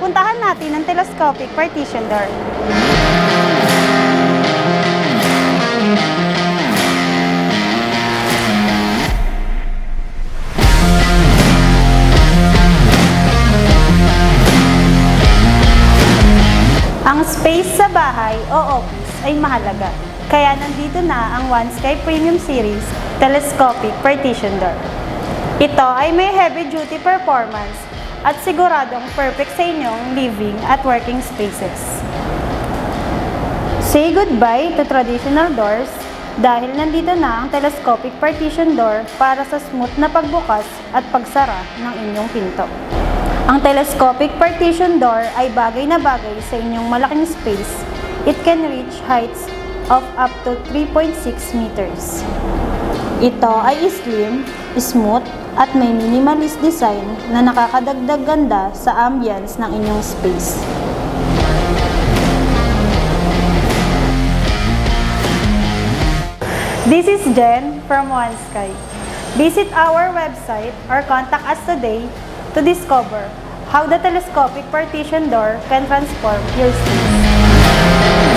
puntahan natin ang telescopic partition door. Ang space sa bahay o office ay mahalaga, kaya nandito na ang OneSky Premium Series Telescopic Partition Door. Ito ay may heavy-duty performance at siguradong perfect sa inyong living at working spaces. Say goodbye to traditional doors dahil nandito na ang telescopic partition door para sa smooth na pagbukas at pagsara ng inyong pinto. Ang telescopic partition door ay bagay na bagay sa inyong malaking space. It can reach heights of up to 3.6 meters. Ito ay slim, smooth, at may minimalist design na nakakadagdag ganda sa ambience ng inyong space. This is Jen from OneSky. Visit our website or contact us today to discover how the telescopic partition door can transform your space.